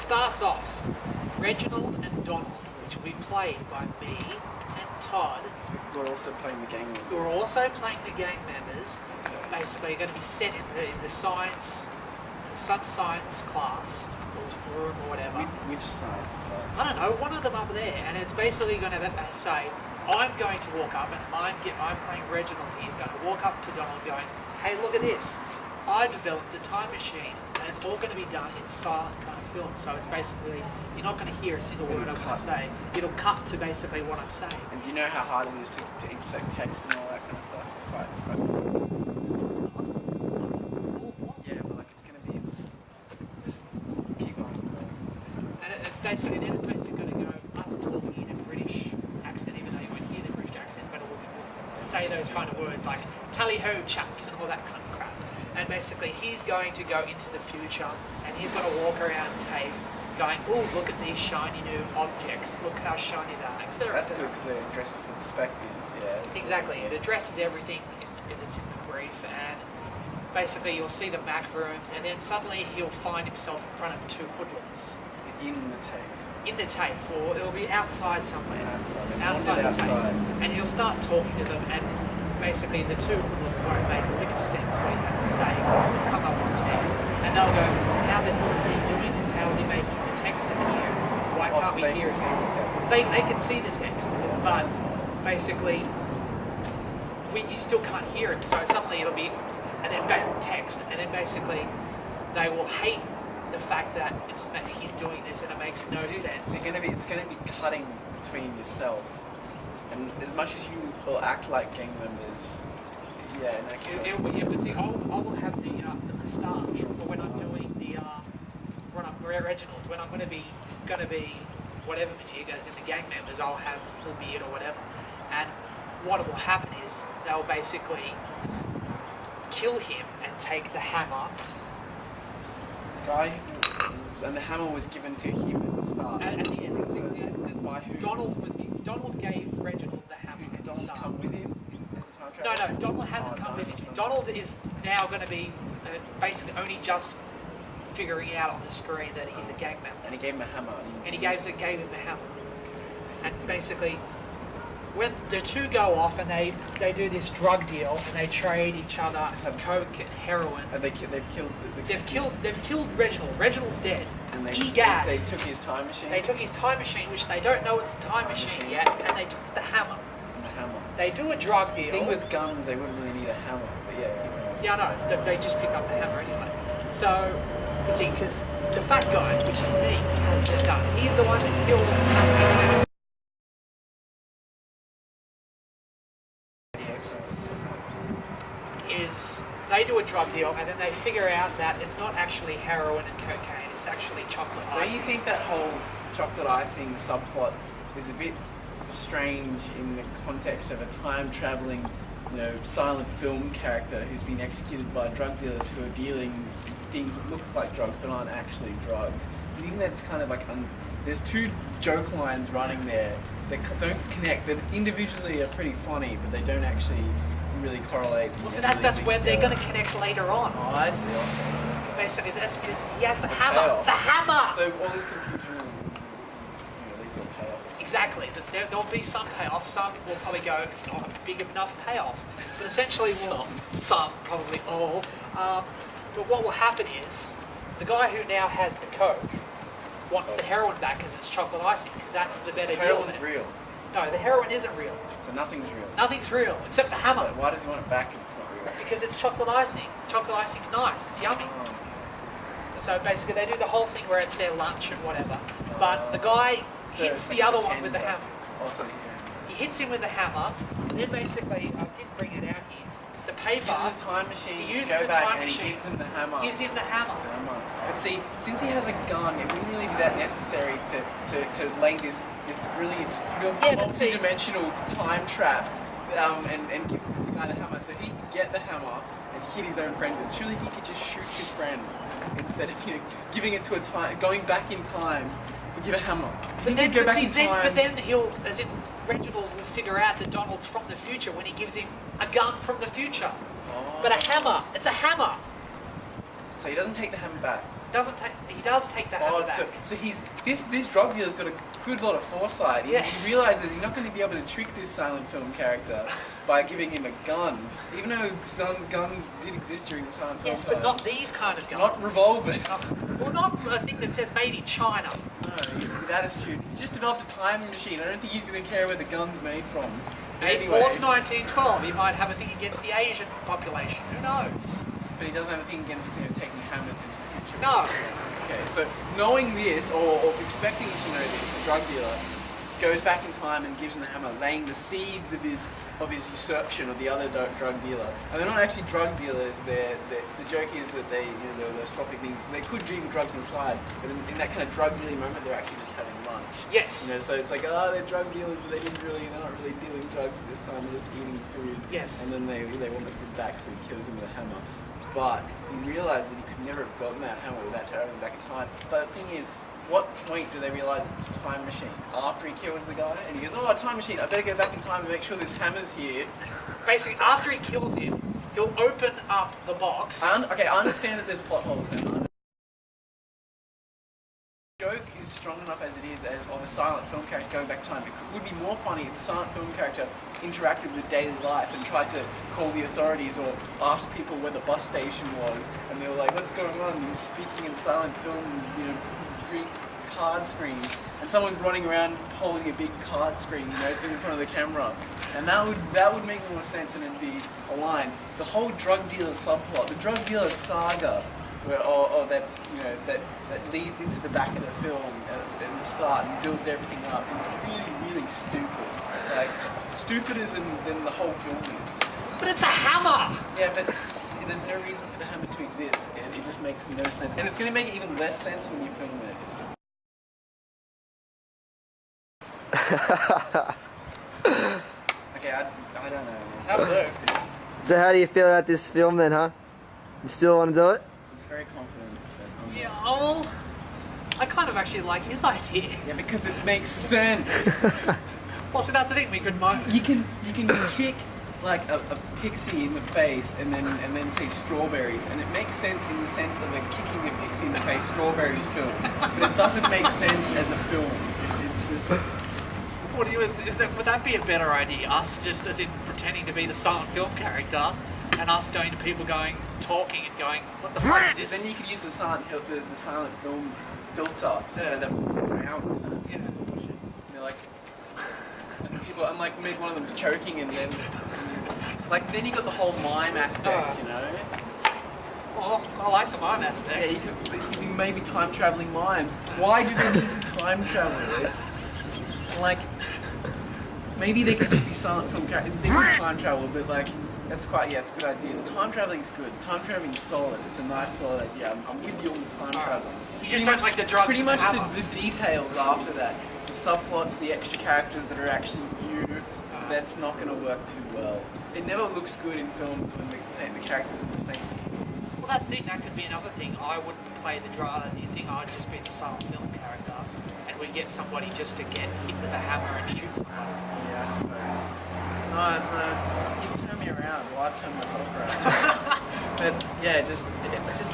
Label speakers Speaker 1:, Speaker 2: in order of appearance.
Speaker 1: starts off Reginald and Donald, which will be played by me and Todd.
Speaker 2: We're also playing the gang members.
Speaker 1: Who are also playing the gang members. Basically, going to be set in the science, some science class or room or whatever.
Speaker 2: Which science class?
Speaker 1: I don't know. One of them up there, and it's basically going to say, I'm going to walk up, and I'm playing Reginald here. Going to walk up to Donald, going, hey, look at this. I developed a time machine, and it's all going to be done in silent kind of film. So it's basically, you're not going to hear a single word I'm going to say. It'll cut to basically what I'm saying.
Speaker 2: And do you know how hard it is to insert text and all that kind of stuff? It's quite
Speaker 1: It's not.
Speaker 2: Yeah, but like it's going to be, just keep on.
Speaker 1: And basically, then it's basically going to go us talking in a British accent, even though you won't hear the British accent, but we'll say those kind of words like tally-ho chaps and all that kind of crap. And basically, he's going to go into the future, and he's going to walk around TAFE going, oh, look at these shiny new objects, look how shiny they are, etc.
Speaker 2: That's good because it addresses the perspective, yeah.
Speaker 1: Exactly, it addresses everything if it's in the brief, and basically you'll see the Mac rooms, and then suddenly he'll find himself in front of two hoodlums.
Speaker 2: In the TAFE.
Speaker 1: In the TAFE, or it'll be outside somewhere.
Speaker 2: Outside the TAFE.
Speaker 1: And he'll start talking to them, and basically the two won't make a lick of sense what he has to say, because it'll come up as text, and they'll go, how the hell is he doing this? How is he making the text appear? Why can't we hear it? So they can see the text, but basically you still can't hear it. So suddenly it'll be, and then bang, text, and then basically they will hate the fact that he's doing this and it makes no sense.
Speaker 2: It's going to be cutting between yourself, and as much as you will act like gang members, yeah.
Speaker 1: But see, I will have the moustache for when I'm doing when I'm Reginald, when I'm going to be whatever Majiga's in the gang members, I'll have full beard or whatever, and what will happen is they'll basically kill him and take the hammer.
Speaker 2: Guy, and the hammer was given to him at the start.
Speaker 1: At the end,
Speaker 2: by who?
Speaker 1: Donald gave Reginald the hammer at the
Speaker 2: Donald
Speaker 1: start.
Speaker 2: come with him as a time traveler?
Speaker 1: No, Donald hasn't come with him. Donald is now going to be basically only just figuring it out on the screen that he's a gang member.
Speaker 2: And he gave him a hammer.
Speaker 1: And he gave him the hammer. And basically, when the two go off and they do this drug deal and they trade each other coke and heroin.
Speaker 2: And they've killed
Speaker 1: They've killed Reginald. Reginald's dead.
Speaker 2: And
Speaker 1: they
Speaker 2: took his time machine.
Speaker 1: They took his time machine, which they don't know it's a time machine yet, and they took the hammer.
Speaker 2: And the hammer.
Speaker 1: They do a drug deal.
Speaker 2: I think with guns they wouldn't really need a hammer, but yeah.
Speaker 1: Yeah, I know. They just pick up the hammer anyway. So, you see, because the fat guy, which is me, has the gun. He's the one that kills. Is they do a drug deal and then they figure out that it's not actually heroin and cocaine, it's actually chocolate icing.
Speaker 2: Don't you think that whole chocolate icing subplot is a bit strange in the context of a time-traveling, silent film character who's been executed by drug dealers who are dealing things that look like drugs but aren't actually drugs? You think that's kind of like there's two joke lines running there that don't connect, that individually are pretty funny, but they don't actually really correlate.
Speaker 1: Well, so that's when they're going to connect later on.
Speaker 2: Oh, I see.
Speaker 1: Basically, that's because he has the hammer.
Speaker 2: Payoff.
Speaker 1: The hammer!
Speaker 2: So all this confusion will lead to a payoff.
Speaker 1: Exactly. There'll be some payoff. Some will probably go, it's not a big enough payoff. But essentially, some probably all. But what will happen is, the guy who now has the coke wants the heroin back because it's chocolate icing, because that's the better deal.
Speaker 2: Heroin's real.
Speaker 1: No, the heroin isn't real.
Speaker 2: So nothing's real.
Speaker 1: Nothing's real, except the hammer.
Speaker 2: But why does he want it back if it's not real?
Speaker 1: Because it's chocolate icing. Chocolate icing's nice, it's yummy. So basically they do the whole thing where it's their lunch and whatever. But the guy hits the other one with the hammer. He hits him with the hammer, and then basically, I didn't bring it out here, the paper...
Speaker 2: He uses the time machine to go back and he gives him the hammer.
Speaker 1: Gives him the hammer.
Speaker 2: But see, since he has a gun, it wouldn't really be that necessary to lay this brilliant, multi-dimensional time trap and give the guy the hammer. So he could get the hammer and hit his own friend with. Surely he could just shoot his friend instead of giving it to going back in time to give a hammer.
Speaker 1: But then he'll, as in Reginald will figure out that Donald's from the future when he gives him a gun from the future. But a hammer, it's a hammer.
Speaker 2: So he doesn't take the hammer back.
Speaker 1: He does take the hammer back.
Speaker 2: So this drug dealer's got a good lot of foresight.
Speaker 1: Yes.
Speaker 2: He realizes he's not going to be able to trick this silent film character by giving him a gun, even though guns did exist during the silent film.
Speaker 1: Yes, but not these kind of guns.
Speaker 2: Not revolvers.
Speaker 1: Well, not a thing that says made in China.
Speaker 2: No, with attitude. He's just developed a time machine. I don't think he's going to care where the gun's made from. Anyway.
Speaker 1: Or it's 1912. He might have a thing against the Asian population. Who knows?
Speaker 2: But he doesn't have a thing against taking hammers into the future.
Speaker 1: No.
Speaker 2: Okay, so knowing this, or expecting to know this, the drug dealer goes back in time and gives him the hammer, laying the seeds of his usurpation of the other drug dealer. And they're not actually drug dealers. The joke is that they're swapping things. They could deal drugs inside, but in that kind of drug dealing moment, they're actually just having lunch.
Speaker 1: Yes.
Speaker 2: So it's like, oh, they're drug dealers, but they're not really dealing drugs at this time. They're just eating food.
Speaker 1: Yes.
Speaker 2: And then they want the food back, so he kills him with a hammer. But he realized that he could never have gotten that hammer without traveling back in time. But the thing is, what point do they realize it's a time machine? After he kills the guy, and he goes, oh, a time machine, I better go back in time and make sure this hammer's here.
Speaker 1: Basically, after he kills him, he'll open up the box.
Speaker 2: I understand that there's plot holes there. The joke is strong enough as it is of a silent film character going back in time. It would be more funny if the silent film character interacted with daily life and tried to call the authorities or ask people where the bus station was, and they were like, what's going on? He's speaking in silent film, Greek card screens, and someone's running around holding a big card screen, in front of the camera, and that would make more sense and it'd be aligned. The whole drug dealer subplot, the drug dealer saga, that leads into the back of the film at the start and builds everything up, is really, really stupid. Like stupider than the whole film is.
Speaker 1: But it's a hammer.
Speaker 2: Yeah, but there's no reason for the hammer to exist, and it just makes no sense. And it's going to make it even less sense when you film it. Okay, I don't know.
Speaker 1: How was it?
Speaker 3: So how do you feel about this film then, huh? You still want to do it?
Speaker 2: He's very confident.
Speaker 1: Yeah, well, I kind of actually like his idea.
Speaker 2: Yeah, because it makes sense.
Speaker 1: Well, see, that's the thing. We could.
Speaker 2: You can kick like a pixie in the face and then say strawberries, and it makes sense in the sense of a kicking a pixie in the face strawberries film, but it doesn't make sense as a film. It's just.
Speaker 1: What do you would that be a better idea? Us just as in pretending to be the silent film character, and us going to people talking and going, what the fuck is this?
Speaker 2: Then you could use the silent film filter. They're like, and people, and like maybe one of them's choking, and then then you got the whole mime aspect,
Speaker 1: Oh, I like the mime aspect.
Speaker 2: Yeah, you could maybe time traveling mimes. Why do they need to time travel? It's like maybe they could just be silent film characters. They could time travel, but it's a good idea. The time traveling is good. Time traveling is solid. It's a nice solid idea. I'm with you on the time travel.
Speaker 1: You just don't like the drugs.
Speaker 2: Pretty much the details after that, the subplots, the extra characters that are actually new. That's not going to work too well. It never looks good in films when the characters are the same.
Speaker 1: Well, that's neat. That could be another thing. I wouldn't play the thing. I'd just be the silent film character, and we get somebody just to get hit with a hammer and shoot somebody.
Speaker 2: Yeah, I suppose. No, you've turned me around. Well, I turned myself around. But yeah, it's just